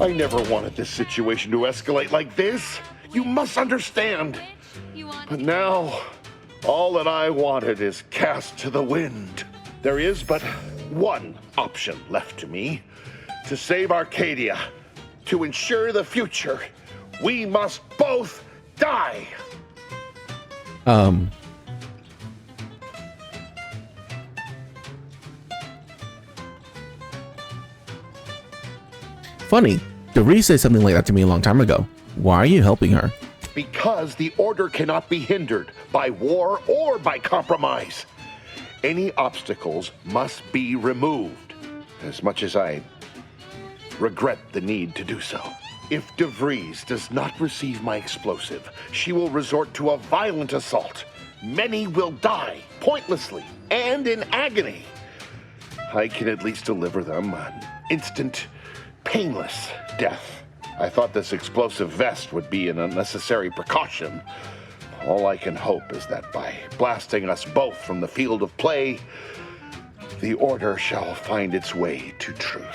I never wanted this situation to escalate like this. You must understand. But now, all that I wanted is cast to the wind. There is but one option left to me. To save Arcadia, to ensure the future, we must both die. Funny, DeVries said something like that to me a long time ago. Why are you helping her? Because the order cannot be hindered by war or by compromise. Any obstacles must be removed, as much as I regret the need to do so. If DeVries does not receive my explosive, she will resort to a violent assault. Many will die pointlessly and in agony. I can at least deliver them an instant, painless death. I thought this explosive vest would be an unnecessary precaution. All I can hope is that by blasting us both from the field of play, the order shall find its way to truth.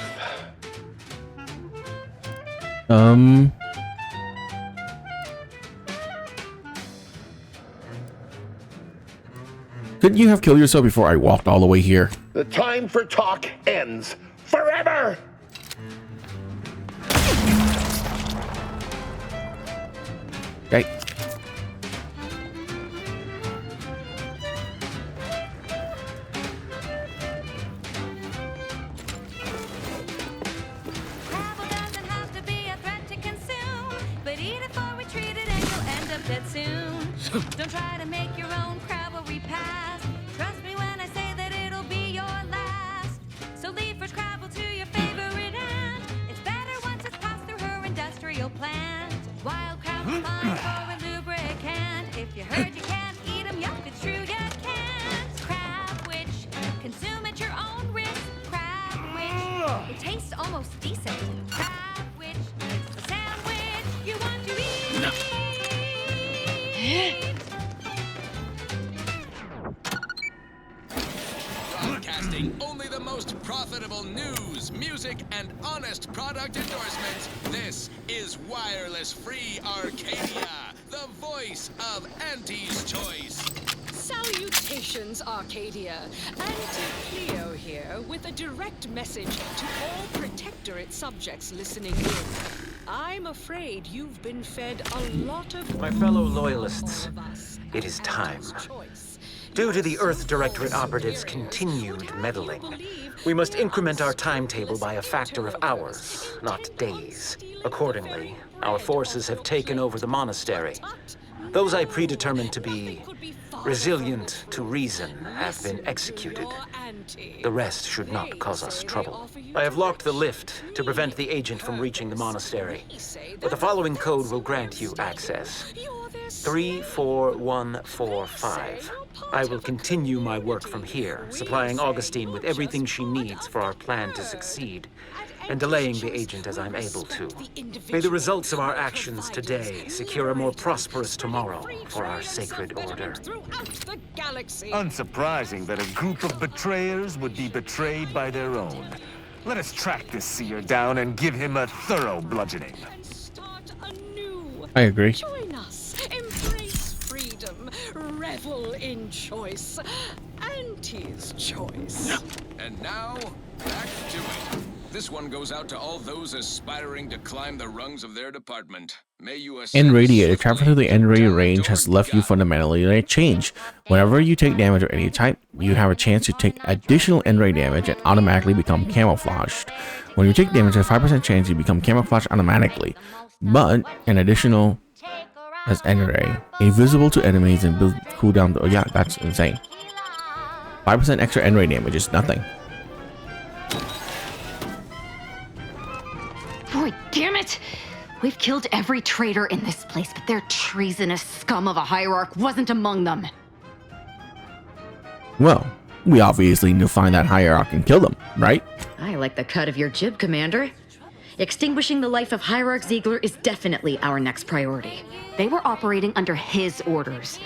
Couldn't you have killed yourself before I walked all the way here? The time for talk ends forever! Okay. Travel doesn't have to be a threat to consume, but eat it for we treat it and you'll end up dead soon. Don't try to make your own Crabble pass. Trust me when I say that it'll be your last. So leave for Crabble to your favorite aunt. It's better once it's passed through her industrial plant. Wild Crabble fun for a lubricant. If you heard you can't eat 'em, yup, it's true you can't. Crab Witch, consume at your own risk. Crab Witch, it tastes almost decent. Crab Witch, it's the sandwich you want to eat. Broadcasting only the most profitable news, music, and honest product endorsements. This is Wireless Free Arcadia, the voice of Auntie's Choice. Salutations, Arcadia. Auntie Cleo here with a direct message to all Protectorate subjects listening in. I'm afraid you've been fed a lot of... My fellow loyalists, it is time. Due to the Earth Directorate operatives' continued meddling, we must increment our timetable by a factor of hours, not days. Accordingly, our forces have taken over the monastery. Those I predetermined to be resilient to reason have been executed. The rest should not cause us trouble. I have locked the lift to prevent the agent from reaching the monastery, but the following code will grant you access. 34145. I will continue my work from here, supplying Augustine with everything she needs for our plan to succeed, and delaying the agent as I'm able to. May the results of our actions today secure a more prosperous tomorrow for our sacred order. Unsurprising that a group of betrayers would be betrayed by their own. Let us track this seer down and give him a thorough bludgeoning. I agree. Join us, embrace freedom, revel in choice. Auntie's Choice. And now, back to it. This one goes out to all those aspiring to climb the rungs of their department. May you End radiator. Travel through the end ray range has left you fundamentally changed. Whenever you take damage of any type, you have a chance to take additional end ray damage and automatically become camouflaged. When you take damage, there's a 5% chance you become camouflaged automatically, but an additional as end ray, invisible to enemies and build cooldown. Oh yeah, that's insane. 5% extra end ray damage is nothing. Boy, damn it! We've killed every traitor in this place, but their treasonous scum of a hierarch wasn't among them. Well, we obviously need to find that hierarch and kill them, right? I like the cut of your jib, Commander. Extinguishing the life of Hierarch Ziegler is definitely our next priority. They were operating under his orders.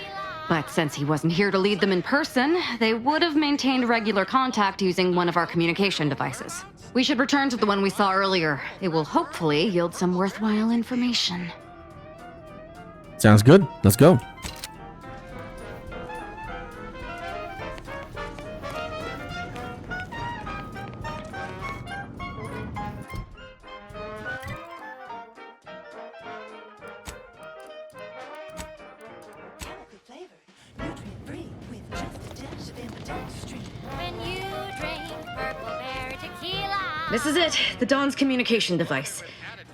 But since he wasn't here to lead them in person, they would have maintained regular contact using one of our communication devices. We should return to the one we saw earlier. It will hopefully yield some worthwhile information. Sounds good. Let's go. This is it, the Dawn's communication device.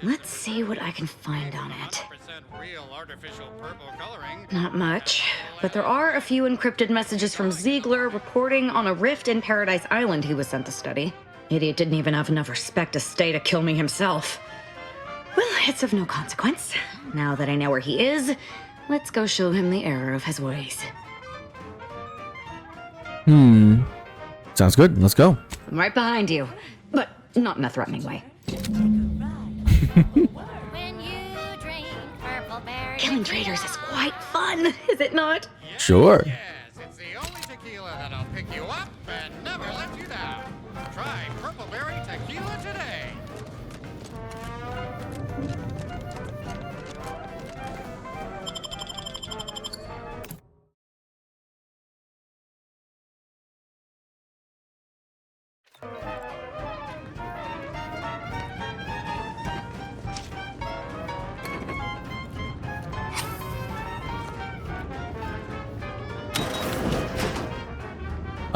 Let's see what I can find on it. Not much, but there are a few encrypted messages from Ziegler reporting on a rift in Paradise Island he was sent to study. Idiot didn't even have enough respect to stay to kill me himself. Well, it's of no consequence. Now that I know where he is, let's go show him the error of his ways. Sounds good. Let's go. I'm right behind you, but not in a threatening way. Killing traitors is quite fun, is it not? Sure. Yes, it's the only tequila that'll pick you up and never let you down. Try Purple Berry Tequila today.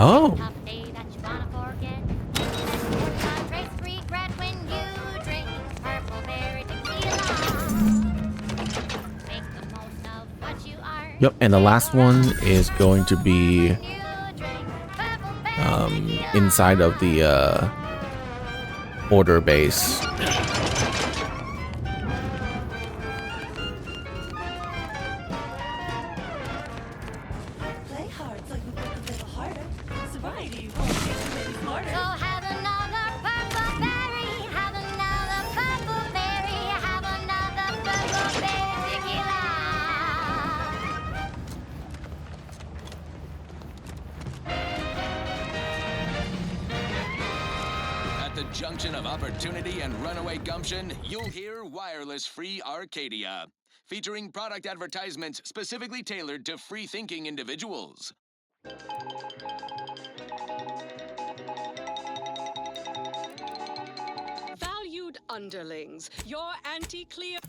Oh. Yep, and the last one is going to be inside of the order base. Junction of opportunity and runaway gumption, you'll hear Wireless Free Arcadia, featuring product advertisements specifically tailored to free-thinking individuals. Valued underlings, your anti-Cleo...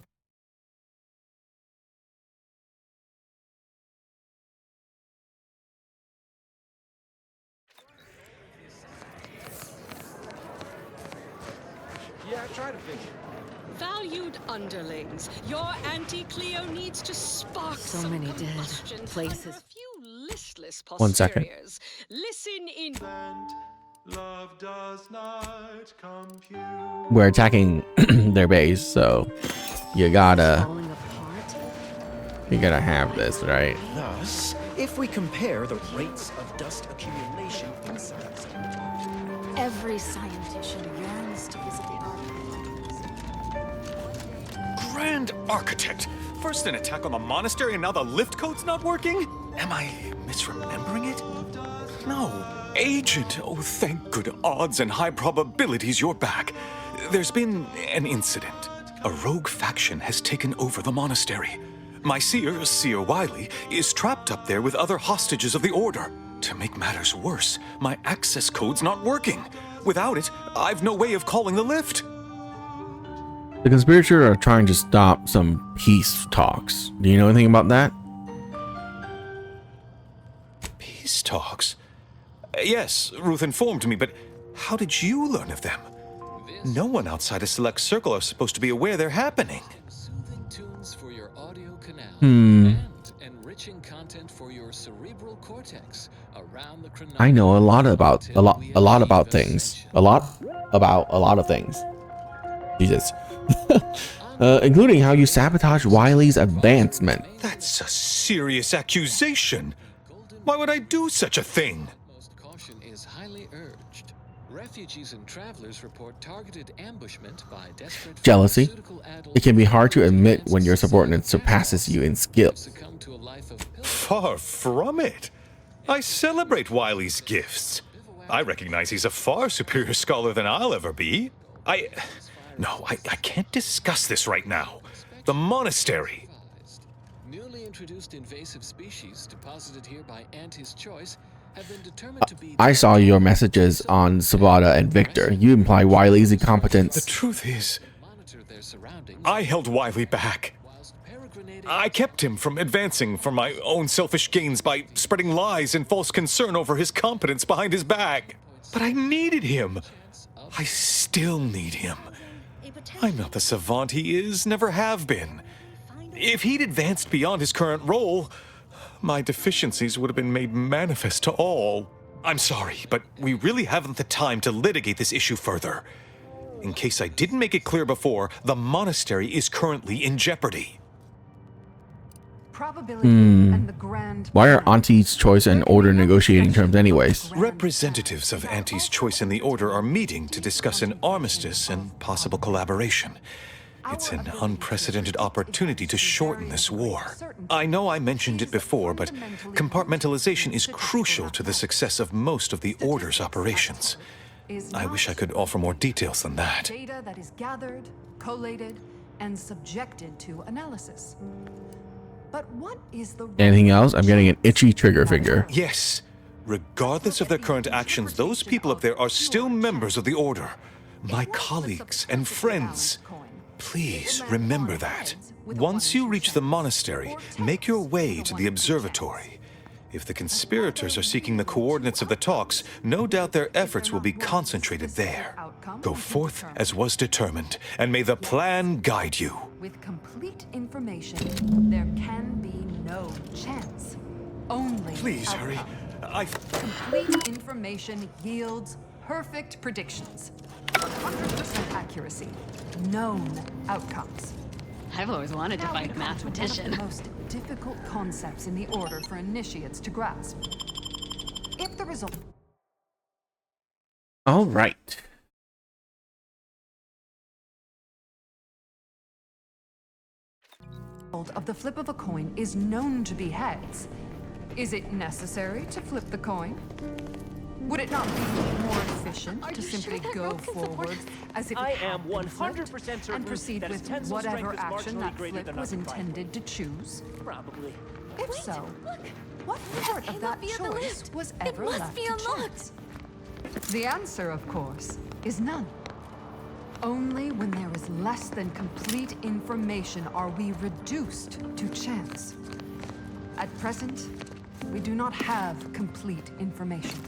Yeah, try to fix it. Valued underlings, your anti-Cleo needs to spark So some many dead combustion places. under a few listless 1 second. posteriors. Listen in. Love does not compute. We're attacking their base, so you gotta have this, right? Thus, if we compare the rates of dust accumulation inside the Every scientician yearns to visit the Grand Architect! First an attack on the monastery and now the lift code's not working? Am I misremembering it? No. Agent! Oh, thank good odds and high probabilities you're back. There's been an incident. A rogue faction has taken over the monastery. My seer, Seer Wiley, is trapped up there with other hostages of the Order. To make matters worse, my access code's not working. Without it, I've no way of calling the lift. The conspirators are trying to stop some peace talks. Do you know anything about that? Peace talks? Yes, Ruth informed me, but how did you learn of them? No one outside a select circle are supposed to be aware they're happening. Soothing tunes for your audio canal Hmm. and enriching content for your cerebral cortex around the I know a lot about things. A lot of things. Jesus. Including how you sabotage Wiley's advancement. That's a serious accusation. Why would I do such a thing? Most caution is highly urged. Refugees and travelers report targeted ambushment by desperate Jealousy. pharmaceutical adults. It can be hard to admit when your subordinate surpasses you in skill. Succumb to a life of Far from it. I celebrate Wiley's gifts. I recognize he's a far superior scholar than I'll ever be. No, I can't discuss this right now. The monastery. Newly introduced invasive species deposited here by Auntie's choice have been determined to be. I saw your messages on Sabata and Victor. You imply Wiley's incompetence. The truth is, I held Wiley back. I kept him from advancing for my own selfish gains by spreading lies and false concern over his competence behind his back. But I needed him. I still need him. I'm not the savant he is, never have been. If he'd advanced beyond his current role, my deficiencies would have been made manifest to all. I'm sorry, but we really haven't the time to litigate this issue further. In case I didn't make it clear before, the monastery is currently in jeopardy. Why are Auntie's choice and order negotiating terms anyways? Representatives of Auntie's choice and the order are meeting to discuss an armistice and possible collaboration. It's an unprecedented opportunity to shorten this war. I know I mentioned it before, but compartmentalization is crucial to the success of most of the Order's operations. I wish I could offer more details than that. Data that is gathered, collated, and subjected to analysis. But what is the... Anything else? I'm getting an itchy trigger finger. Yes. Regardless of their current actions, those people up there are still members of the Order. My colleagues and friends. Please remember that. Once you reach the monastery, make your way to the observatory. If the conspirators are seeking the coordinates of the talks, no doubt their efforts will be concentrated there. Go forth as was determined, and may the plan guide you. With complete information, there can be no chance. Only Please hurry. Complete information yields perfect predictions. 100% accuracy. Known outcomes. I've always wanted to fight a mathematician. One of the most difficult concepts in the Order for initiates to grasp. If the result... All right. of the flip of a coin is known to be heads, is it necessary to flip the coin? Would it not be more efficient to simply go forward as if it had been flipped and proceed with whatever action that flip was intended to choose? Probably. If so, what part of that choice was ever left to chance? The answer, of course, is none. Only when there is less than complete information are we reduced to chance. At present, we do not have complete information.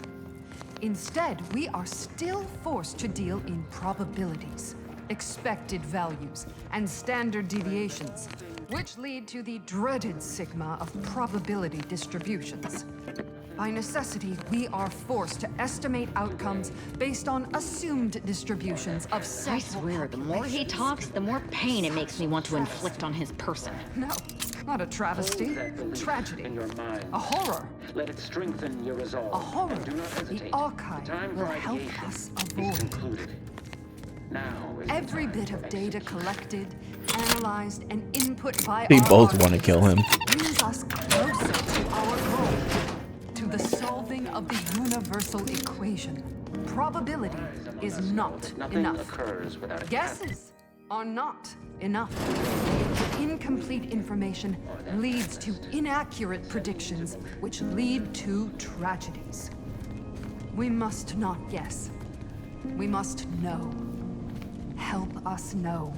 Instead, we are still forced to deal in probabilities, expected values, and standard deviations, which lead to the dreaded sigma of probability distributions. By necessity, we are forced to estimate outcomes based on assumed distributions of several. I swear, the more he talks, the more pain it makes me want to inflict on his person. No, not a travesty. Tragedy. A horror. Let it strengthen your resolve. A horror Do not hesitate. the archive will help us avoid. Every bit of data collected, analyzed, and input by They our both want to kill him. brings us closer to our goal, to the solving of the universal equation. Probability is not enough. Guesses are not enough. Incomplete information leads to inaccurate predictions, which lead to tragedies. We must not guess. We must know. Help us know.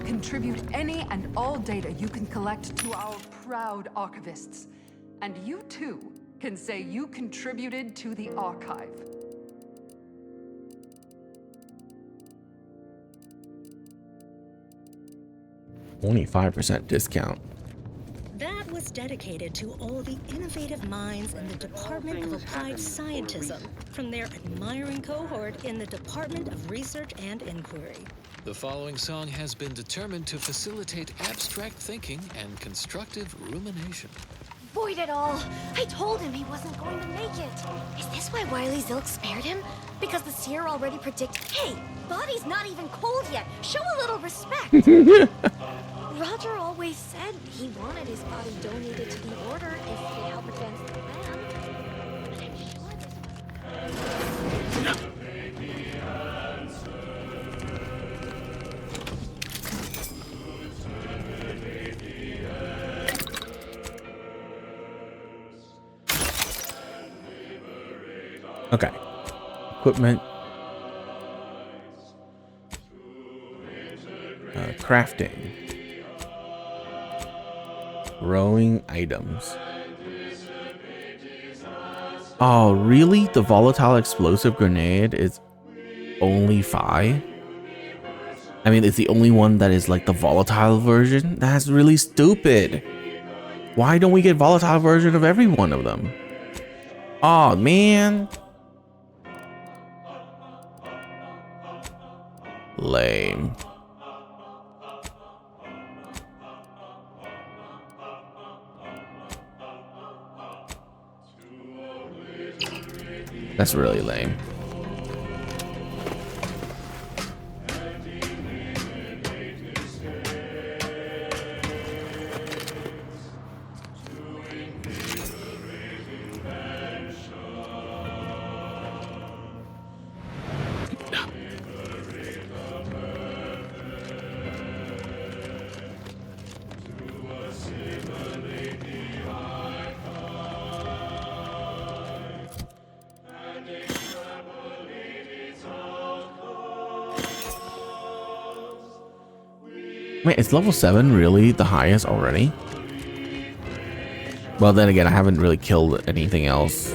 Contribute any and all data you can collect to our proud archivists. And you too can say you contributed to the archive. Only 5% discount. That was dedicated to all the innovative minds in the Department of Applied Scientism from their admiring cohort in the Department of Research and Inquiry. The following song has been determined to facilitate abstract thinking and constructive rumination. avoid it all. I told him he wasn't going to make it. Is this why Wily Zilk spared him? Because the seer already predicted. Hey, body's not even cold yet. Show a little respect. Roger always said he wanted his body donated to the Order if it helped advance the plan. But I'm sure this was... Okay. Equipment. Crafting. Growing items. Oh, really? The volatile explosive grenade is only 5? I mean, it's the only one that is like the volatile version? That's really stupid. Why don't we get volatile version of every one of them? Oh, man. Lame. That's really lame. Wait, is level 7 really the highest already? Well, then again, I haven't really killed anything else.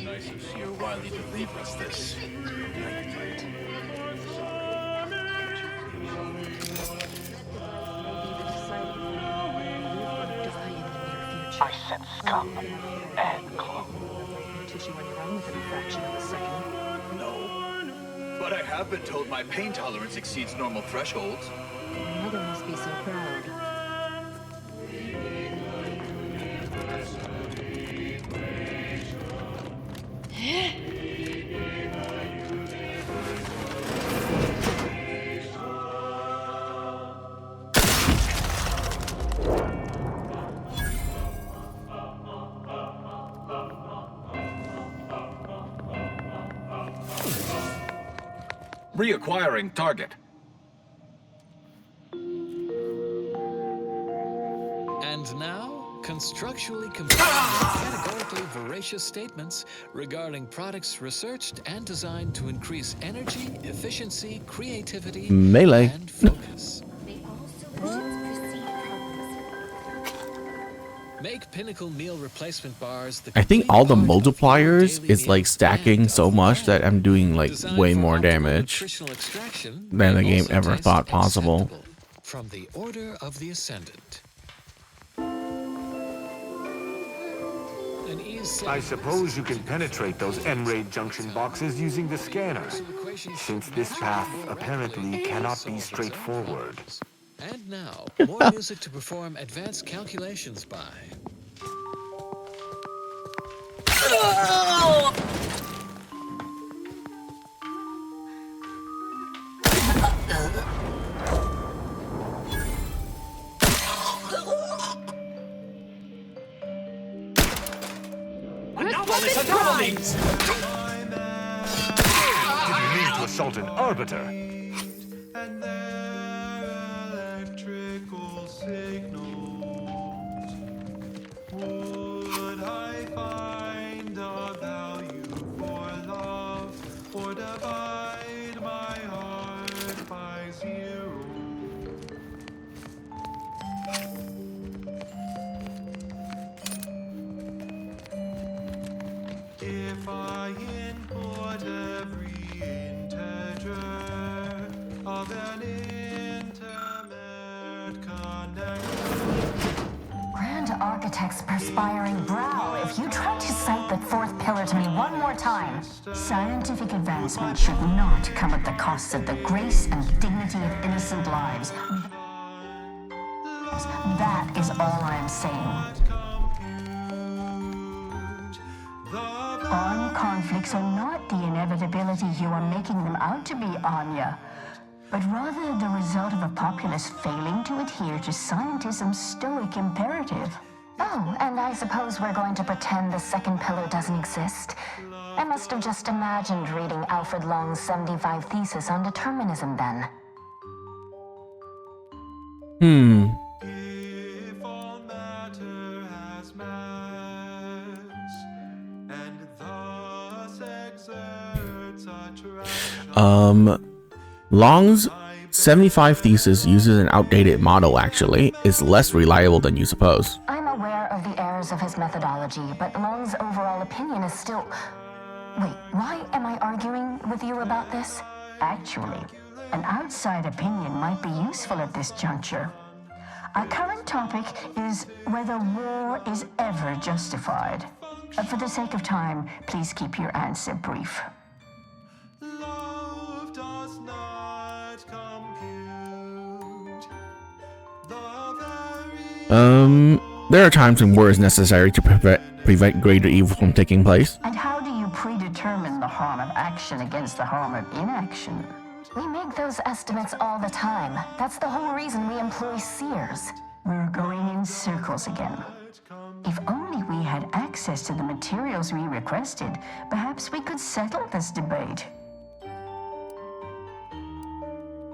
Nice of Seer Wily to leave us this. I sense scum and gloom. Tissue on your own within a fraction of a second. No. But I have been told my pain tolerance exceeds normal thresholds. Your mother must be so proud. Reacquiring target. And now, constructually combining categorically veracious statements regarding products researched and designed to increase energy, efficiency, creativity, Melee. and focus. Make Pinnacle meal replacement bars the I think all the multipliers is like stacking so much that I'm doing like way more damage than the game ever thought possible. From the Order of the Ascendant. I suppose you can penetrate those N-Raid junction boxes using the scanner, since this path apparently cannot be straightforward. And now, more music to perform advanced calculations by. Anomalous anomalies! Did you mean to assault an arbiter? And their electrical signals. Would I find a value for love, or divide my heart by 0? If I input every integer of an intimate architect's perspiring brow if you try to cite the fourth pillar to me one more time. Scientific advancement should not come at the cost of the grace and dignity of innocent lives. That is all I am saying. Armed conflicts are not the inevitability you are making them out to be, Anya, but rather the result of a populace failing to adhere to scientism's stoic imperative. Oh, and I suppose we're going to pretend the second pillar doesn't exist. I must have just imagined reading Alfred Long's 75 thesis on determinism then. If all matter has mass, and thus exerts attraction. Long's 75 thesis uses an outdated model, actually. It's less reliable than you suppose. I'm aware of the errors of his methodology, but Long's overall opinion is still... Wait, why am I arguing with you about this? Actually, an outside opinion might be useful at this juncture. Our current topic is whether war is ever justified. For the sake of time, please keep your answer brief. Love does not compute the very There are times when war is necessary to prevent greater evil from taking place. And how do you predetermine the harm of action against the harm of inaction? We make those estimates all the time. That's the whole reason we employ seers. We're going in circles again. If only we had access to the materials we requested, perhaps we could settle this debate.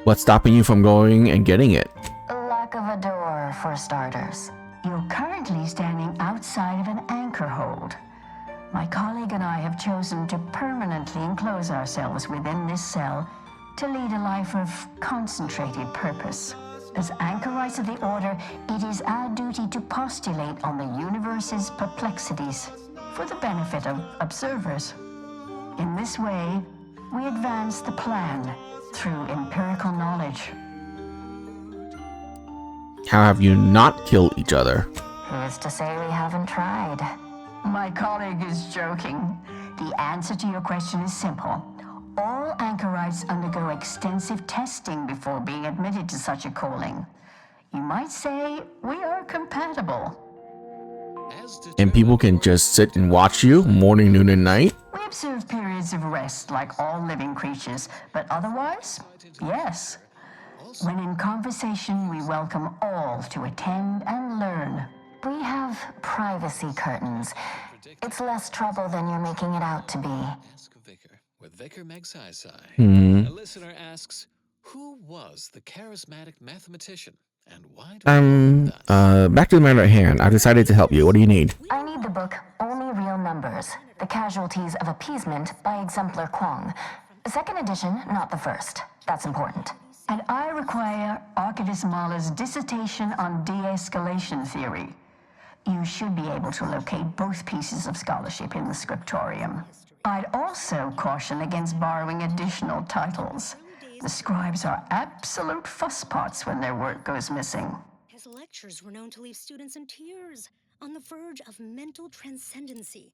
What's stopping you from going and getting it? Lack of a door, for starters. You're currently standing outside of an anchor hold. My colleague and I have chosen to permanently enclose ourselves within this cell to lead a life of concentrated purpose. As anchorites of the Order, it is our duty to postulate on the universe's perplexities for the benefit of observers. In this way, we advance the plan through empirical knowledge. How have you not killed each other? Who's to say we haven't tried? My colleague is joking. The answer to your question is simple. All anchorites undergo extensive testing before being admitted to such a calling. You might say we are compatible. And people can just sit and watch you morning, noon, and night? We observe periods of rest like all living creatures, but otherwise, yes. When in conversation, we welcome all to attend and learn. We have privacy curtains. It's less trouble than you're making it out to be. With Vicar Megsai. Hmm. A listener asks, who was the charismatic mathematician and why Back to the matter at hand. I've decided to help you. What do you need? I need the book Only Real Numbers, The Casualties of Appeasement by Exemplar Kwong. Second edition, not the first. That's important. And I require Archivist Mahler's dissertation on de-escalation theory. You should be able to locate both pieces of scholarship in the scriptorium. I'd also caution against borrowing additional titles. The scribes are absolute fusspots when their work goes missing. His lectures were known to leave students in tears, on the verge of mental transcendency.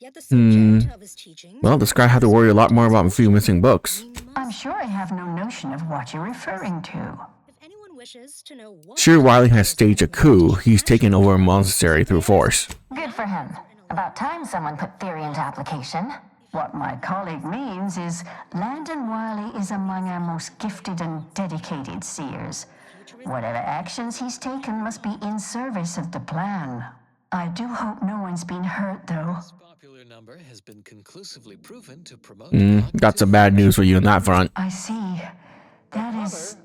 Yet the subject of his teaching... Well, this guy had to worry a lot more about a few missing books. I'm sure I have no notion of what you're referring to. If anyone wishes to know what... Sure, Wiley has staged a coup. He's taken over a monastery through force. Good for him. About time someone put theory into application. What my colleague means is Landon Wiley is among our most gifted and dedicated seers. Whatever actions he's taken must be in service of the plan. I do hope no one's been hurt, though. Popular number has been conclusively proven to promote... Got some bad news for you on that front. I see. That is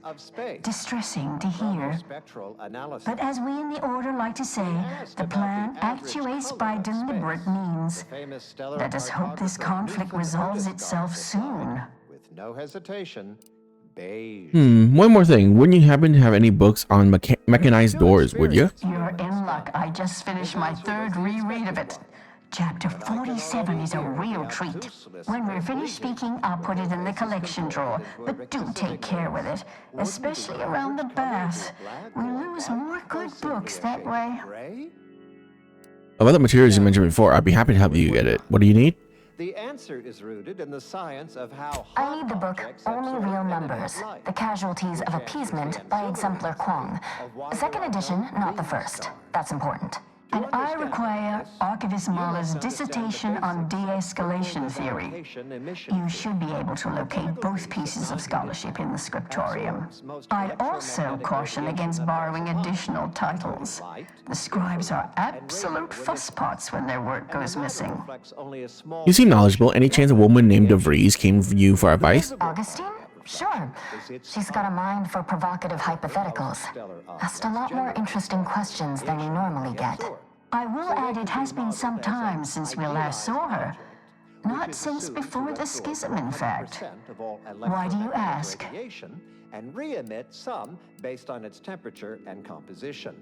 distressing to hear. But as we in the Order like to say, the plan actuates by deliberate means. Let us hope this conflict resolves itself soon. With no hesitation, beige. One more thing. Wouldn't you happen to have any books on mechanized doors, would you? You're in luck. I just finished my third reread of it. Chapter 47 is a real treat. When we're finished speaking, I'll put it in the collection drawer. But do take care with it, especially around the bath. We lose more good books that way. Of other materials you mentioned before, I'd be happy to help you get it. What do you need? The answer is rooted in the science of how I need the book Only Real Numbers, The Casualties of Appeasement by Exemplar Kwong. Second edition, not the first. That's important. And I require Archivist Mahler's dissertation on de-escalation theory. You should be able to locate both pieces of scholarship in the scriptorium. I'd also caution against borrowing additional titles. The scribes are absolute fusspots when their work goes missing. You seem knowledgeable. Any chance a woman named DeVries came to you for advice? Augustine? Sure. She's got a mind for provocative hypotheticals. Asked a lot more interesting questions than we normally get. I will add it has been some time since we last saw her. Not since before the schism, in fact. Why do you ask? And re-emit some based on its temperature and composition.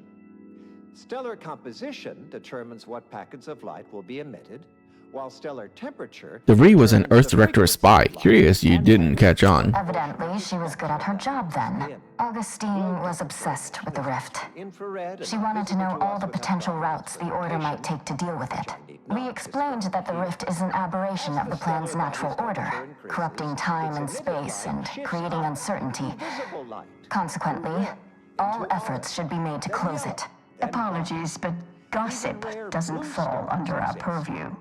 Stellar composition determines what packets of light will be emitted, while stellar temperature... DeVries was an Earth Director spy. Curious you didn't catch on. Evidently, she was good at her job then. Augustine was obsessed with the rift. She wanted to know all the potential routes the Order might take to deal with it. We explained that the rift is an aberration of the plan's natural order, corrupting time and space and creating uncertainty. Consequently, all efforts should be made to close it. Apologies, but gossip doesn't fall under our purview.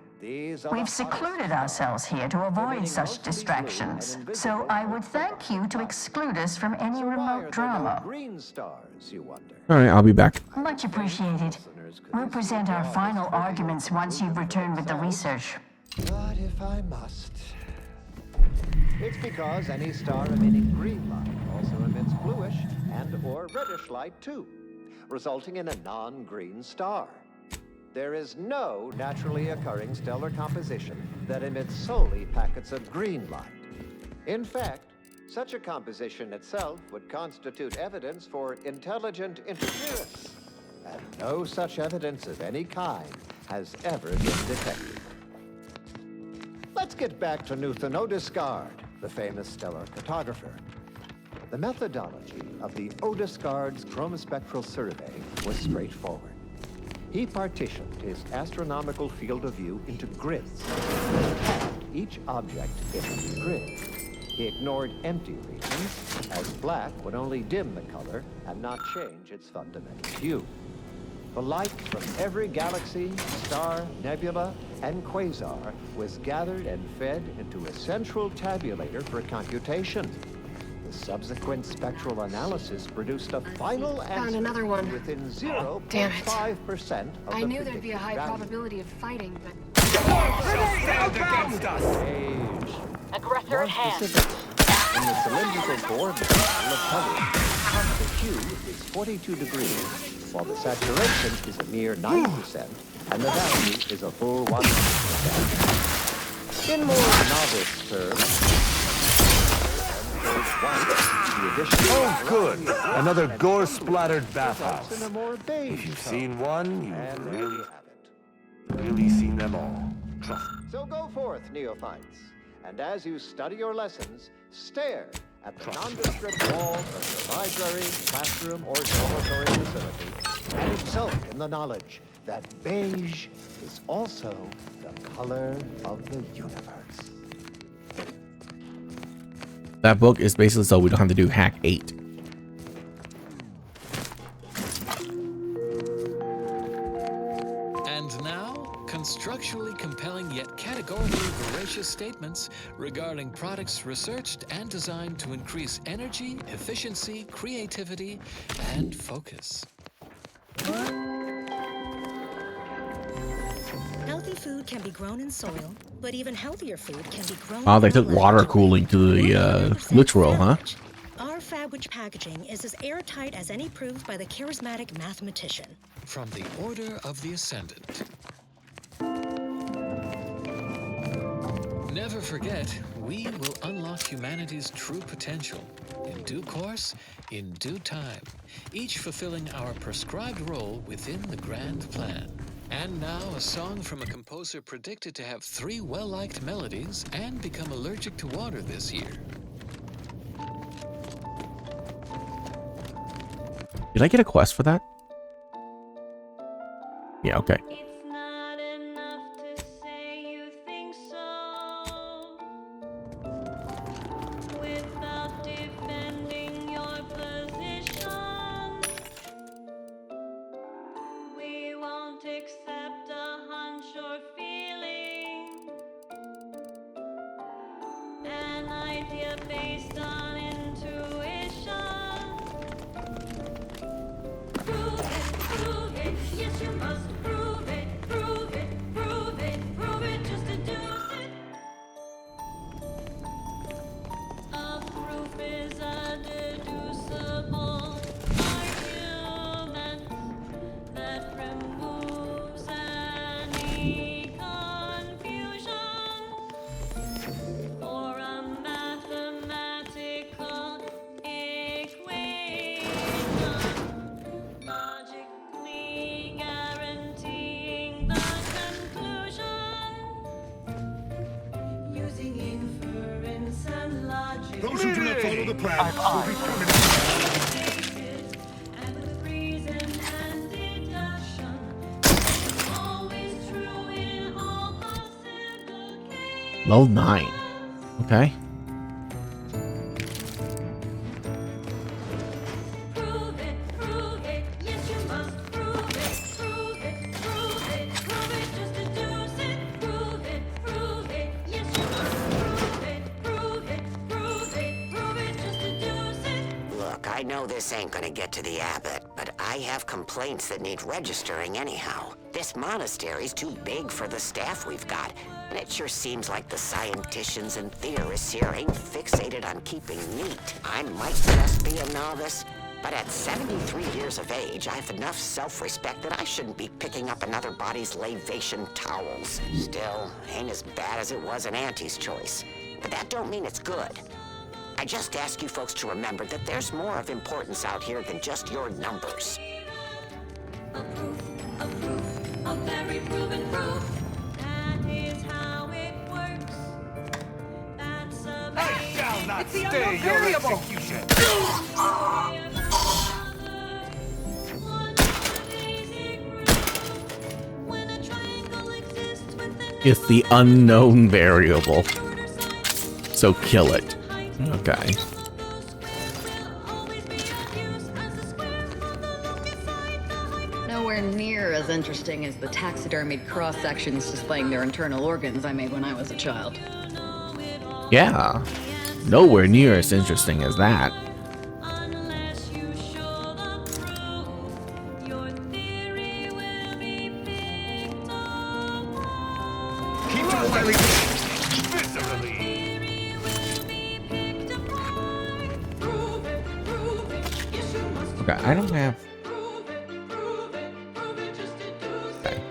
We've secluded ourselves here to avoid such distractions, so I would thank you to exclude us from any remote drama. Alright, I'll be back. Much appreciated. We'll present our final arguments once you've returned with the research. But if I must... It's because any star emitting green light also emits bluish and/or reddish light too, resulting in a non-green star. There is no naturally occurring stellar composition that emits solely packets of green light. In fact, such a composition itself would constitute evidence for intelligent interference, and no such evidence of any kind has ever been detected. Let's get back to Newton Odescard, the famous stellar cartographer. The methodology of the Odescard's chromospectral survey was straightforward. He partitioned his astronomical field of view into grids, and tagged each object in each grid. He ignored empty regions, as black would only dim the color and not change its fundamental hue. The light from every galaxy, star, nebula, and quasar was gathered and fed into a central tabulator for computation. The subsequent spectral analysis produced a final answer. Found another one. Within Damn it. 0.5% of I the knew there'd be a high predicted probability of fighting, but... Beige. Aggressor at hand. In the cylindrical coordinate model of color, the hue is 42 degrees, while the saturation is a mere 9%, and the value is a full 100%. In more novice terms, Oh, good. Another gore-splattered bathhouse. If you've seen one, you've really seen them all. Trust me. So go forth, neophytes, and as you study your lessons, stare at the nondescript walls of your library, classroom, or dormitory facility, and exult in the knowledge that beige is also the color of the universe. That book is basically so we don't have to do hack 8. And now, constructually compelling yet categorically veracious statements regarding products researched and designed to increase energy, efficiency, creativity, and focus. Healthy food can be grown in soil, but even healthier food can be grown. Oh, they took water cooling to the literal, huh? Our Fabwich packaging is as airtight as any proved by the charismatic mathematician. From the Order of the Ascendant. Never forget, we will unlock humanity's true potential. In due course, in due time, each fulfilling our prescribed role within the grand plan. And now a song from a composer predicted to have 3 well-liked melodies and become allergic to water this year. Did I get a quest for that? Yeah, okay. It's not Those who do not follow the plan will be Level 9. Okay. Look, I know this ain't gonna get to the abbot, but I have complaints that need registering anyhow. This monastery's too big for the staff we've got, and it sure seems like the scienticians and theorists here ain't fixated on keeping neat. I might just be a novice, but at 73 years of age, I have enough self-respect that I shouldn't be picking up another body's lavation towels. Still, ain't as bad as it was in Auntie's choice. But that don't mean it's good. I just ask you folks to remember that there's more of importance out here than just your numbers. A very proven proof. That is how it works. That's a not stay your execution. It's the unknown variable. So kill it. Okay. Nowhere near as interesting as the taxidermied cross-sections displaying their internal organs I made when I was a child. Yeah. Nowhere near as interesting as that. Okay, I don't have... Okay.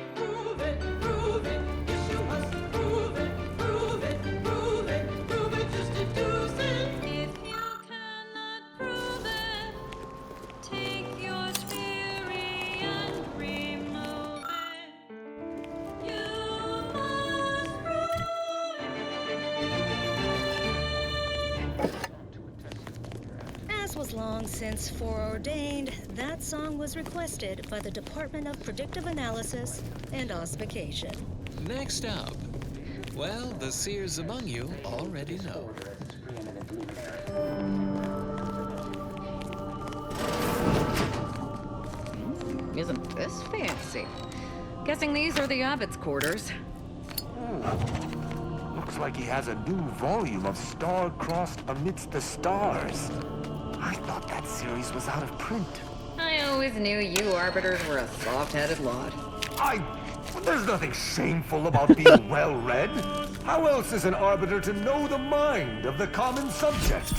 As was long since foreordained, that song was requested by the Department of Predictive Analysis and Ossification. Next up, well, the seers among you already know. Isn't this fancy? Guessing these are the abbot's quarters. Looks like he has a new volume of Star-Crossed Amidst the Stars. I thought that series was out of print. I always knew you arbiters were a soft-headed lot. There's nothing shameful about being well-read. How else is an arbiter to know the mind of the common subject?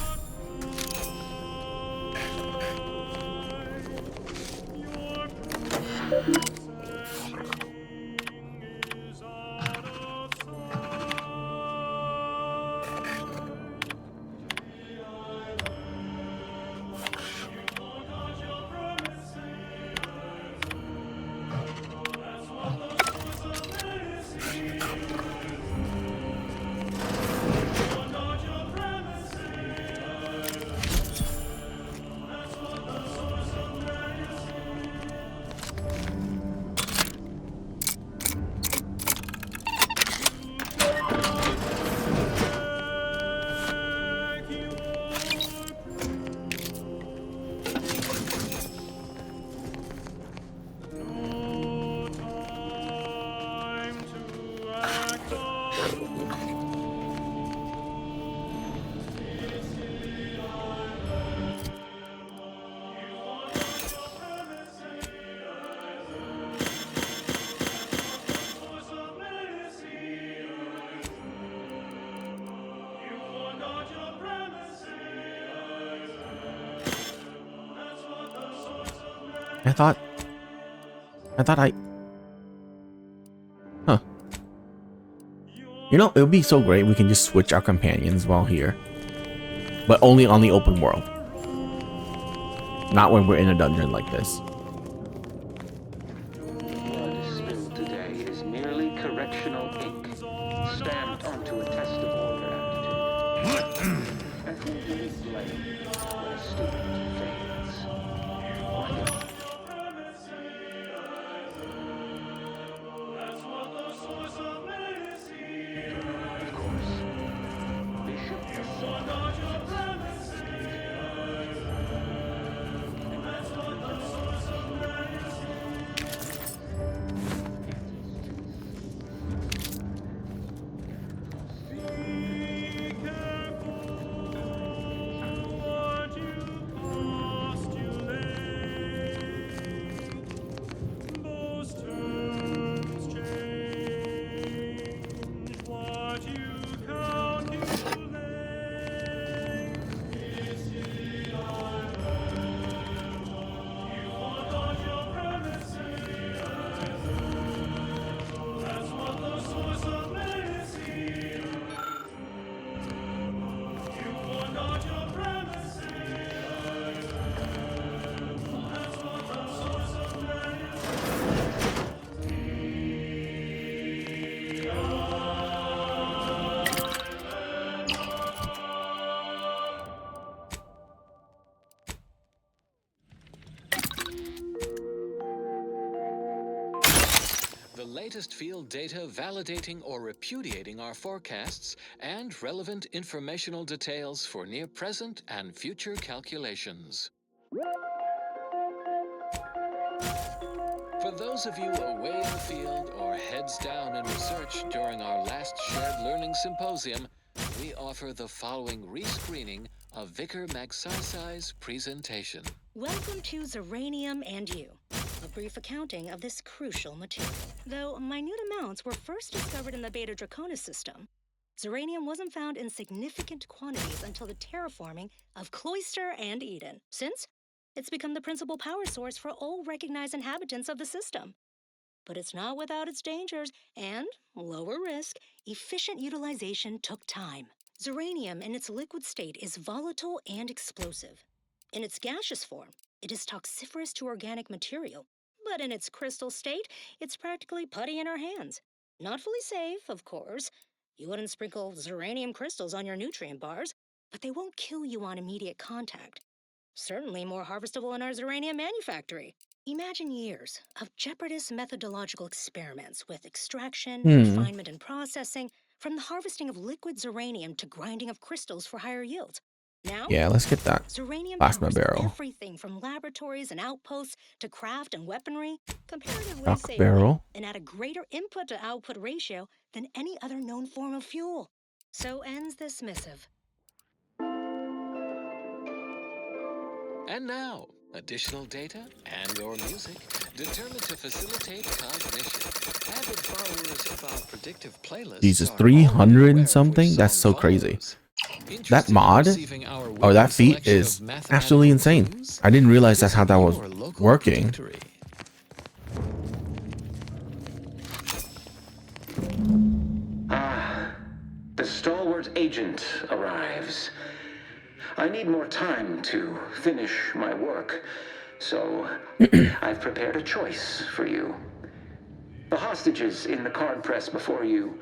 I thought I... Huh. You know, it would be so great we can just switch our companions while here. But only on the open world. Not when we're in a dungeon like this. Blood spilled today is merely correctional ink, stamped onto a test of order aptitude. easily slain when a student fails. Of course, Bishop The latest field data validating or repudiating our forecasts and relevant informational details for near-present and future calculations. For those of you away in the field or heads down in research during our last shared learning symposium, we offer the following rescreening of Vicar Magsaysay's presentation. Welcome to Zeranium and You, a brief accounting of this crucial material. Though minute amounts were first discovered in the Beta Draconis system, Zeranium wasn't found in significant quantities until the terraforming of Cloister and Eden, since it's become the principal power source for all recognized inhabitants of the system. But it's not without its dangers, and, lower risk, efficient utilization took time. Zeranium in its liquid state is volatile and explosive. In its gaseous form, it is toxiferous to organic material, but in its crystal state, it's practically putty in our hands. Not fully safe, of course. You wouldn't sprinkle Zeranium crystals on your nutrient bars, but they won't kill you on immediate contact. Certainly more harvestable in our Zeranium manufactory. Imagine years of jeopardous methodological experiments with extraction, refinement, and processing, from the harvesting of liquid Zeranium to grinding of crystals for higher yields. Now, Yeah, let's get that Zeranium plasma powers barrel. everything from laboratories and outposts to craft and weaponry, comparatively Rock safely, barrel. and at a greater input to output ratio than any other known form of fuel. So ends this missive. And now, additional data and/or music determined to facilitate cognition. Avid followers of our predictive playlists Jesus, are 300 and something? That's so crazy. That mod or that feat is absolutely insane. I didn't realize that's how that was working. The stalwart agent arrives. I need more time to finish my work, so I've prepared a choice for you. The hostages in the card press before you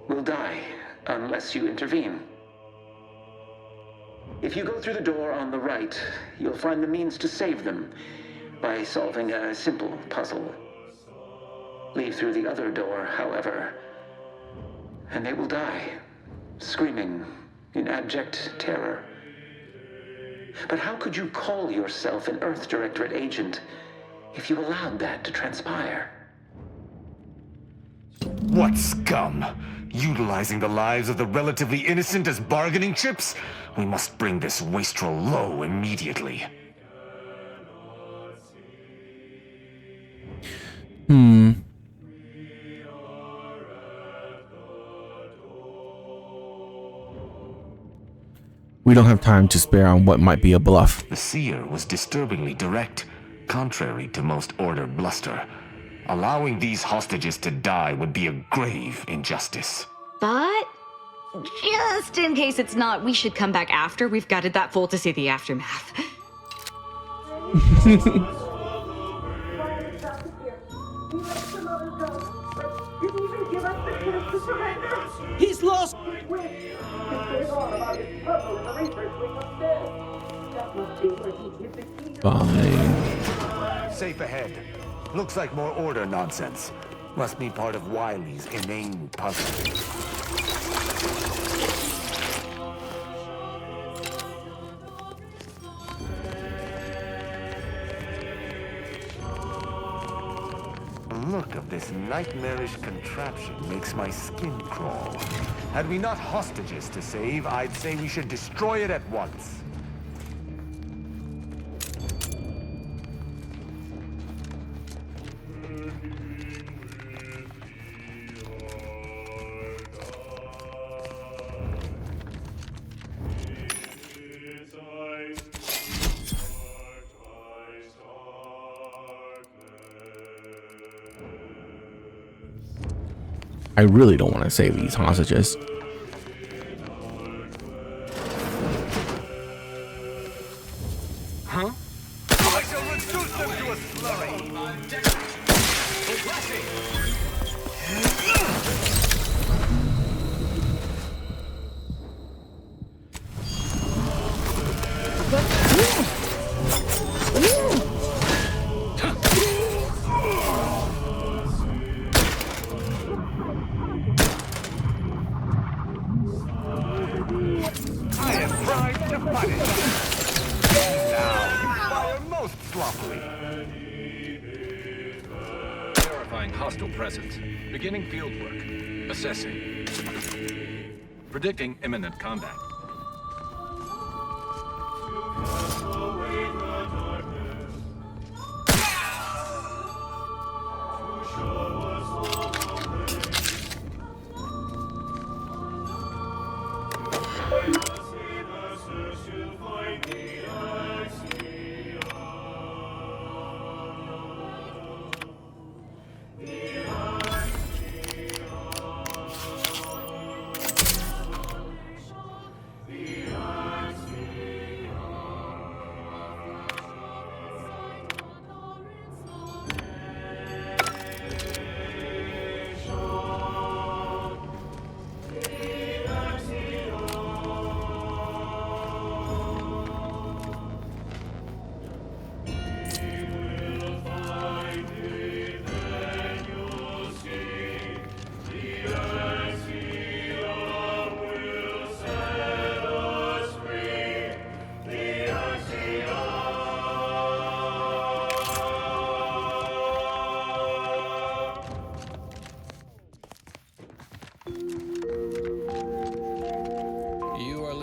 will die unless you intervene. If you go through the door on the right, you'll find the means to save them by solving a simple puzzle. Leave through the other door, however, and they will die, screaming in abject terror. But how could you call yourself an Earth Directorate agent if you allowed that to transpire? What scum! Utilizing the lives of the relatively innocent as bargaining chips? We must bring this wastrel low immediately. We don't have time to spare on what might be a bluff. The seer was disturbingly direct, contrary to most Order bluster. Allowing these hostages to die would be a grave injustice. But just in case it's not, we should come back after we've gutted that fool to see the aftermath. He's lost! Fine. Safe ahead. Looks like more order nonsense. Must be part of Wiley's inane puzzle. The look of this nightmarish contraption makes my skin crawl. Had we not hostages to save, I'd say we should destroy it at once. I really don't want to save these hostages. Huh? I shall reduce them to a slurry! I am primed to punish. Now you fire most sloppily. Verifying hostile presence. Beginning field work. Assessing. Predicting imminent combat.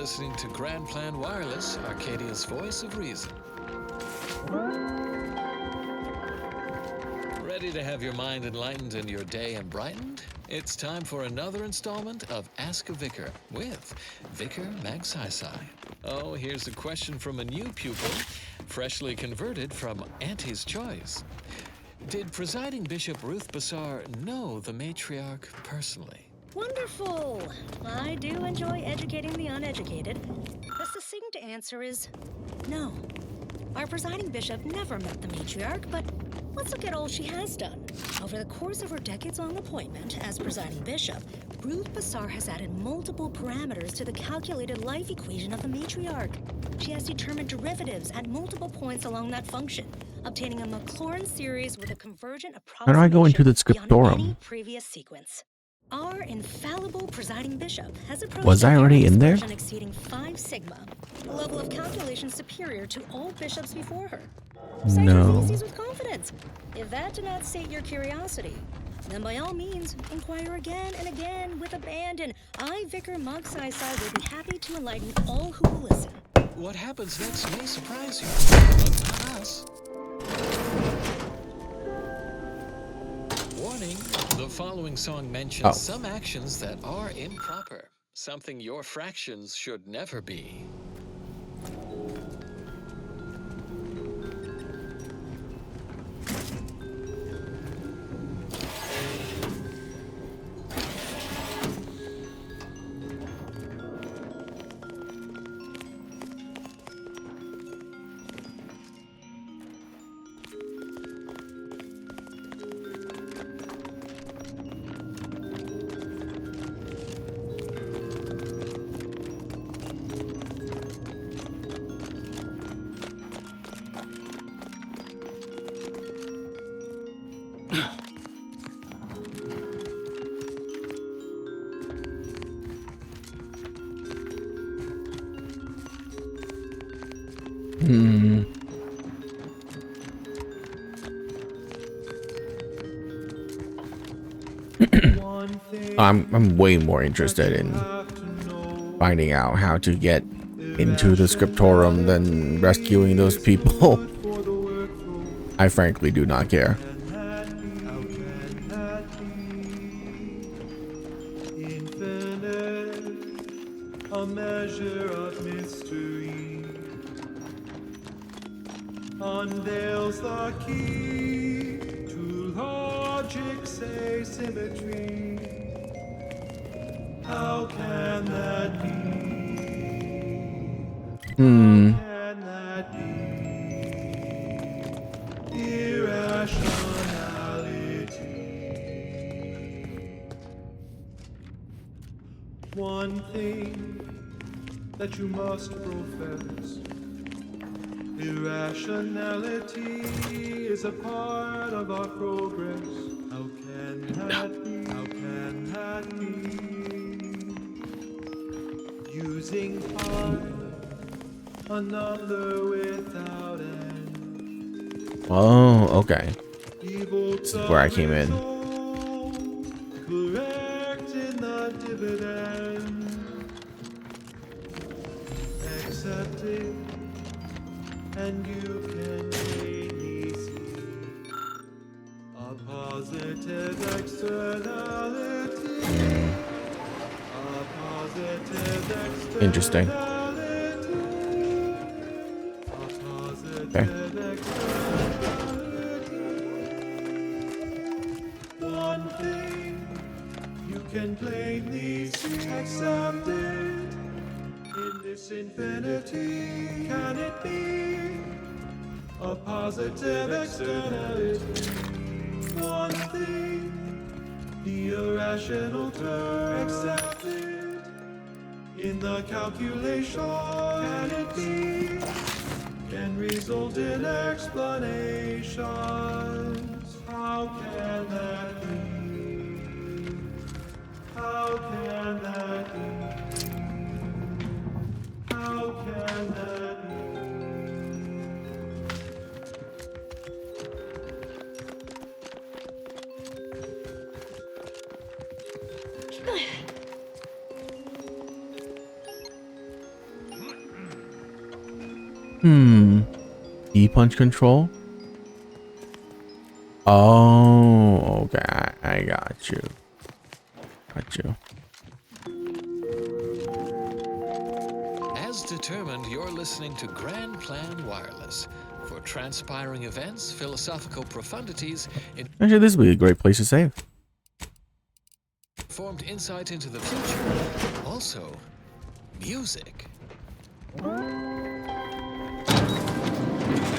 Listening to Grand Plan Wireless, Arcadia's voice of reason. Ready to have your mind enlightened and your day brightened? It's time for another installment of Ask a Vicar with Vicar Magsaysay. Oh, here's a question from a new pupil, freshly converted from Auntie's Choice. Did presiding Bishop Ruth Bassar know the matriarch personally? Wonderful! I do enjoy educating the uneducated. The succinct answer is no. Our presiding bishop never met the matriarch, but let's look at all she has done. Over the course of her decades-long appointment as presiding bishop, Ruth Bassar has added multiple parameters to the calculated life equation of the matriarch. She has determined derivatives at multiple points along that function, obtaining a Maclaurin series with a convergent How do I go into the beyond scriptorum? any previous sequence. Our infallible presiding bishop has approached Was I already in there? exceeding 5 sigma, a level of calculation superior to all bishops before her. No. Cite with confidence. If that did not sate your curiosity, then by all means, inquire again and again with abandon. I, Vicar Magsaysay, will be happy to enlighten all who will listen. What happens next may surprise you, but not us. Warning, the following song mentions some actions that are improper, something your fractions should never be. Hmm. I'm way more interested in finding out how to get into the scriptorum than rescuing those people. I frankly do not care. A measure of mystery unveils the key to logic's asymmetry. How can that be? Hmm. How can that be? Irrationality. One thing that you must profess. Irrationality is a part of our progress. How can that be? How can that be? Using part, another without end. Oh, okay. This is where I came in. Correct in the dividend. Accept it, and you can plainly see a positive externality. A positive externality. Interesting. A positive Okay. externality. One thing you can plainly see. Accept it. In this infinity, can it be a positive externality? One thing, the irrational term, accept it. In the calculation, can it be, can result in explanations? How can that be? How can that be? How can that be? Hmm. E-punch control? Oh, okay. I got you. Got you. As determined, you're listening to Grand Plan Wireless for transpiring events, philosophical profundities, Actually, this would be a great place to save. informed insight into the future, also music.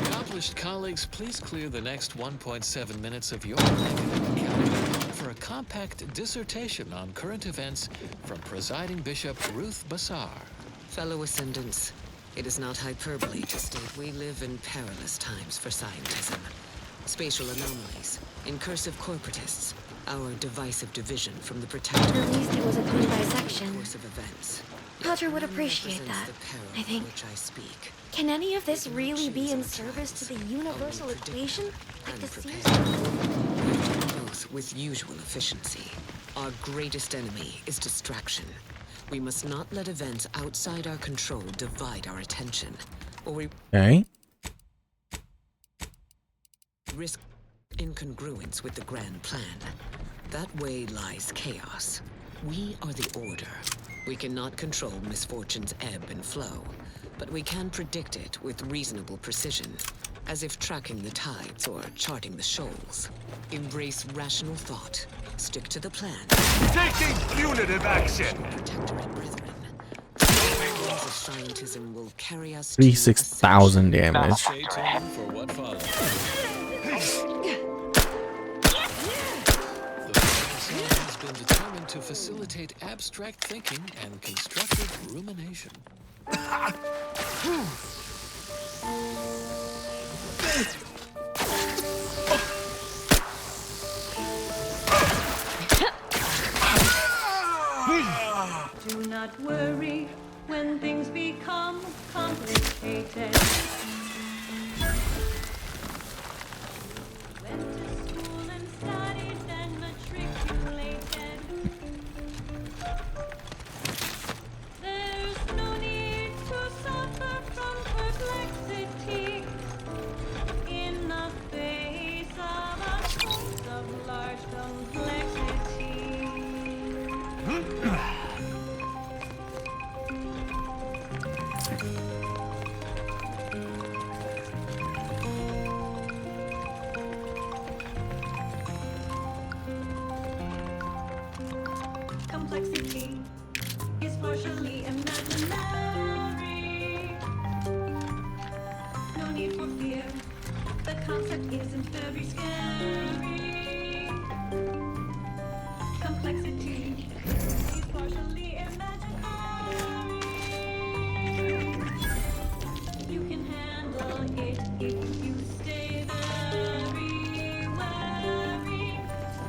Accomplished colleagues, please clear the next 1.7 minutes of your academic calendar for a compact dissertation on current events from Presiding Bishop Ruth Bassar. Fellow Ascendants, it is not hyperbole to state we live in perilous times for scientism. Spatial anomalies, incursive corporatists, our divisive division from the Protector. At least it was a clean dissection. Course of events. Potter would appreciate that, I think. Which I speak. Can any of this really be in service to the universal equation? Like the seas? Both with usual efficiency. Our greatest enemy is distraction. We must not let events outside our control divide our attention, or we risk incongruence with the grand plan. That way lies chaos. We are the order. We cannot control misfortune's ebb and flow, but we can predict it with reasonable precision, as if tracking the tides or charting the shoals. Embrace rational thought. Stick to the plan. Taking punitive action! Protectorate brethren. The of scientism will carry us 36,000 damage. Stay tuned for what follows. The episode has been determined to facilitate abstract thinking and constructive rumination. Do not worry when things become complicated. Complexity is partially imaginary. No need for fear. The concept isn't very scary. Complexity is partially imaginary. You can handle it if you stay very wary.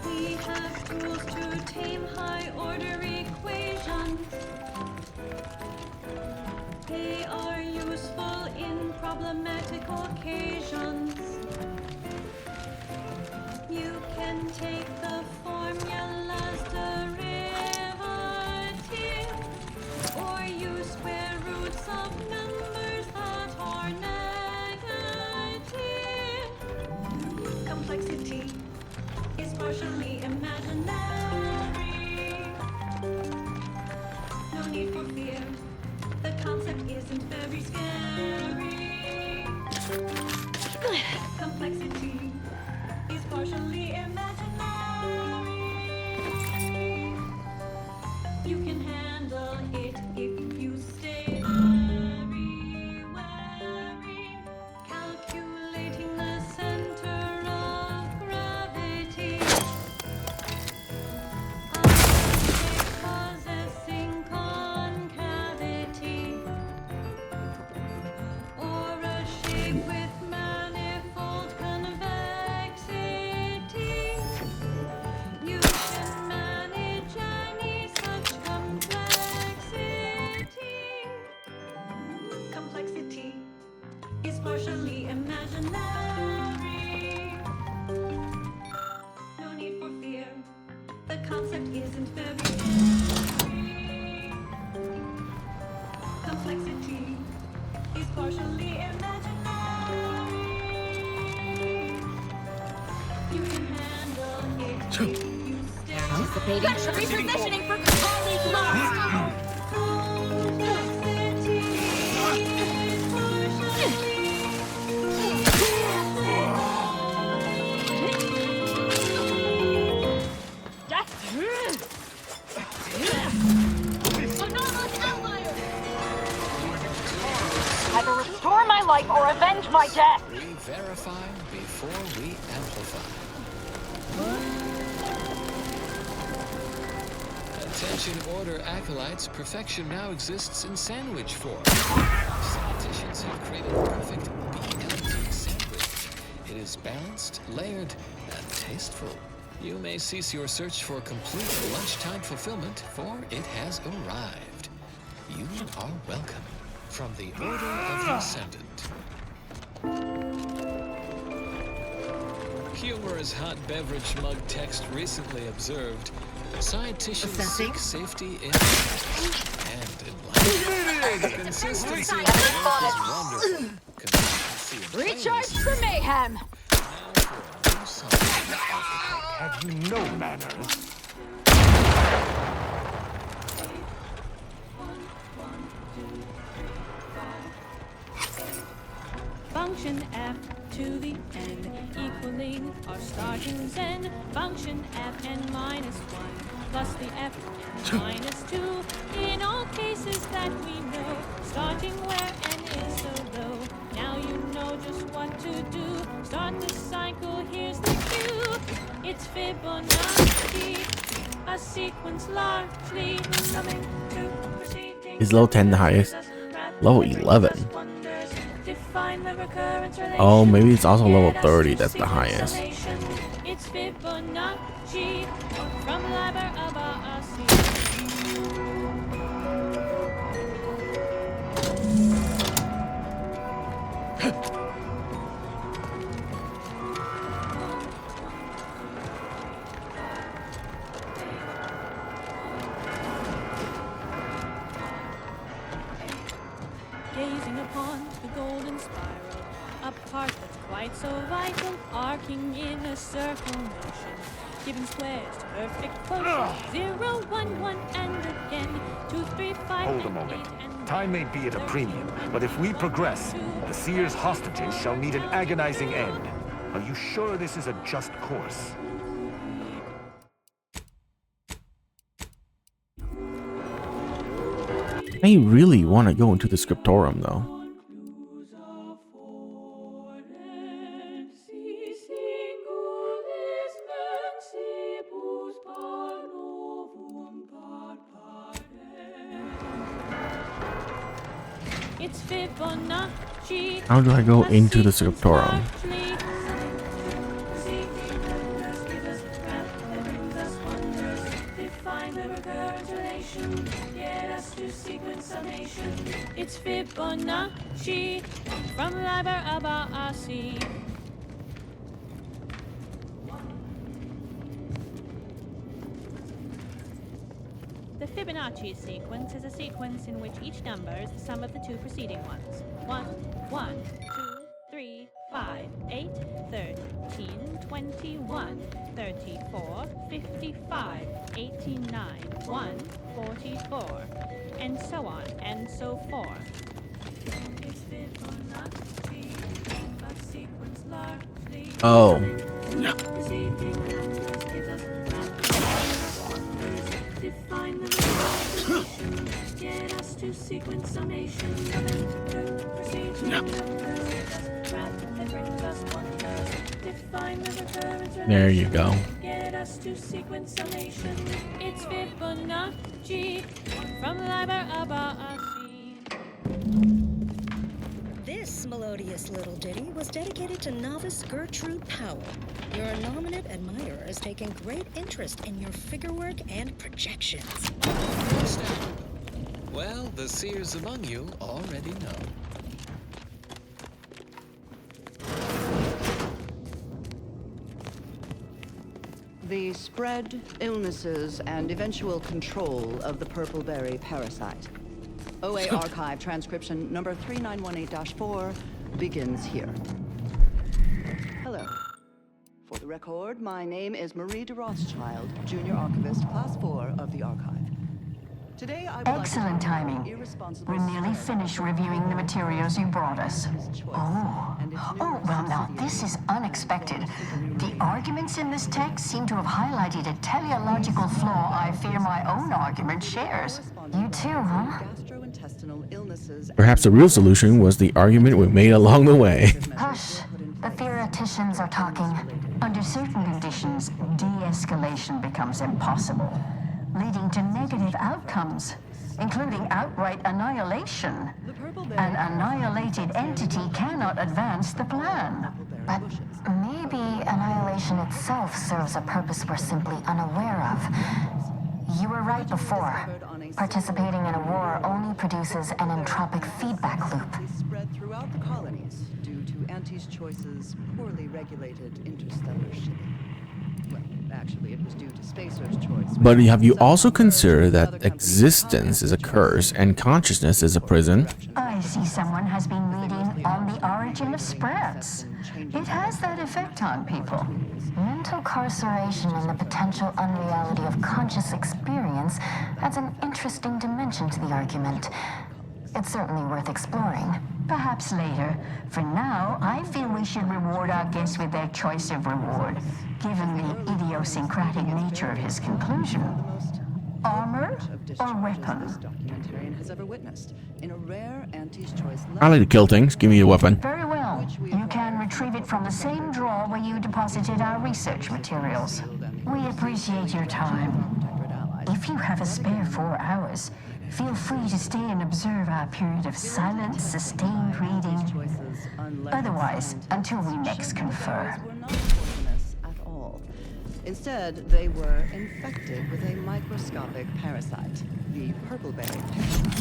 We have tools to tame high-order equations. They are useful in problematic occasions. You can take the formula's derivative, or use square roots of numbers that are negative. Complexity is partially imaginary. No need for fear. The concept isn't very scary. Complexity is partially imaginary. You can handle it if you stay very wary. Calculating the center of gravity. Possessing concavity. Or a shape with manifold convexity. You can manage any such complexity. Complexity is partially imaginary. No need for fear. The concept isn't very scary. Complexity is partially imaginary. You can handle it if you stay. Anticipating repositioning for colleague lost. Anomalous outlier! Either restore my life or avenge my death! We verify before we amplify. Attention Order Acolytes, perfection now exists in sandwich form. Scienticians have created a perfect BLT sandwich. It is balanced, layered, and tasteful. You may cease your search for complete lunchtime fulfillment, for it has arrived. You are welcome from the Order of the Ascendant. Humorous hot beverage mug text recently observed, scienticians seek safety in and in life. Consistency in work is wonderful. Consistency in Recharge for mayhem! Have you no manners? Function F to the n equaling our starting zen. Function Fn minus 1 plus the Fn minus 2. In all cases that we know, starting where n is so low. Now you know just what to do. Start the cycle, here's the cue. It's Fibonacci, a sequence largely coming to proceeding. Is level 10 the highest? Level 11. Oh, maybe it's also level 30 that's the highest. It's Fibonacci from Liber of gazing upon the golden spiral, a part that's quite so vital, arcing in a circle motion, giving squares to perfect quotient. 0, 1, 1, and again, 2, 3, 5, Hold a and moment. 8, and Time may be at a premium, but if we progress, the Seer's hostages shall meet an agonizing end. Are you sure this is a just course? I really want to go into the scriptorium, though. It's Fibonacci. How do I go into the scriptorium? It's Fibonacci from Liber Abasi. The Fibonacci sequence is a sequence in which each number is the sum of the two preceding ones. 1, 1, 2, 3, 5, 8, 13, 21, 34, 55, 89, 1, 44, and so on and so forth. It's Fibonacci, a sequence largely. Oh. Define the get us to sequence summation. There you go. Get us to sequence summation. It's Fibonacci from Liber Abasi. This melodious little ditty was dedicated to novice Gertrude Powell. Your nominate admirer is taking great interest in your figure work and projections. Well, the seers among you already know. The spread, illnesses, and eventual control of the purple-berry parasite. OA Archive transcription number 3918-4 begins here. Hello. For the record, my name is Marie de Rothschild, Junior Archivist, Class 4 of the Archive. Today, I would Excellent timing. We're nearly finished reviewing the materials you brought us. Oh, well now, this is unexpected. The arguments in this text seem to have highlighted a teleological flaw I fear my own argument shares. You too, huh? Perhaps the real solution was the argument we made along the way. Hush. The theoreticians are talking. Under certain conditions, de-escalation becomes impossible, leading to negative outcomes, including outright annihilation. An annihilated entity cannot advance the plan. But maybe annihilation itself serves a purpose we're simply unaware of. You were right before. Participating in a war only produces an entropic feedback loop. Spread throughout the colonies due to Auntie's Choice's poorly regulated interstellar shipping. Well, actually, it was due to Spacer's choice. But have you also considered that existence is a curse and consciousness is a prison? I see someone has been reading On the Origin of Spreads. It has that effect on people. Mental carceration and the potential unreality of conscious experience adds an interesting dimension to the argument. It's certainly worth exploring. Perhaps later. For now, I feel we should reward our guest with their choice of reward, given the idiosyncratic nature of his conclusion. Armor or weapon? Documentarian has ever witnessed. In a rare Auntie's Choice. I like to kill things. Give me a weapon. Very well. You can retrieve it from the same drawer where you deposited our research materials. We appreciate your time. If you have a spare 4 hours, feel free to stay and observe our period of silent, sustained reading. Otherwise, until we next confer. Instead, they were infected with a microscopic parasite, the purple-berry parasite,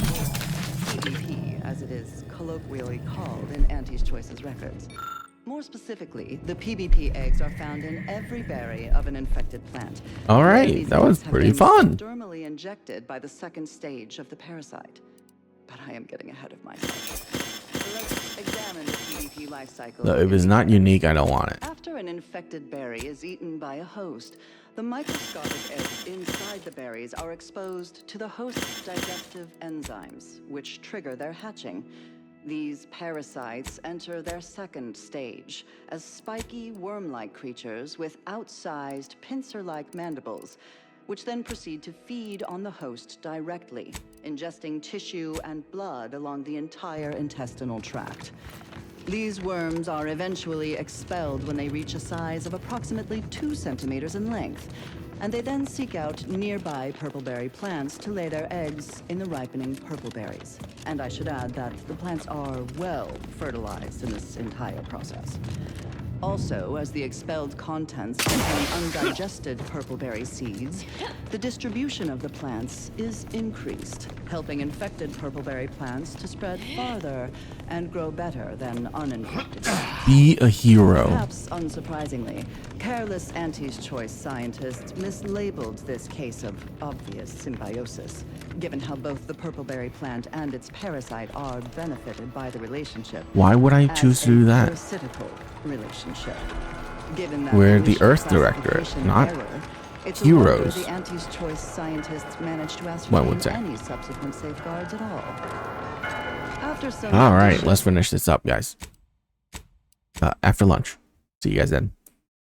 PBP, as it is colloquially called in Auntie's Choice's records. More specifically, the PBP eggs are found in every berry of an infected plant. All right, that was pretty fun. Dermally injected by the second stage of the parasite. But I am getting ahead of myself. So let's examine the PBP life cycle. No, if it's not unique, I don't want it. After an infected berry is eaten by a host, the microscopic eggs inside the berries are exposed to the host's digestive enzymes, which trigger their hatching. These parasites enter their second stage as spiky worm-like creatures with outsized pincer-like mandibles, which then proceed to feed on the host directly, ingesting tissue and blood along the entire intestinal tract. These worms are eventually expelled when they reach a size of approximately 2 centimeters in length, and they then seek out nearby purpleberry plants to lay their eggs in the ripening purpleberries. And I should add that the plants are well fertilized in this entire process. Also, as the expelled contents contain undigested purpleberry seeds, the distribution of the plants is increased, helping infected purpleberry plants to spread farther and grow better than uninfected plants. Be a hero. Perhaps unsurprisingly, careless Auntie's Choice scientists mislabeled this case of obvious symbiosis, given how both the purpleberry plant and its parasite are benefited by the relationship. Why would I choose to do that? Parasitical relationship. Given that We're the initial Earth Directorate, classification not error, it's heroes. a wonder the Auntie's Choice scientists managed to One would ascertain say. any subsequent safeguards at all. After some All right, addition- let's finish this up, guys. After lunch. See you guys then.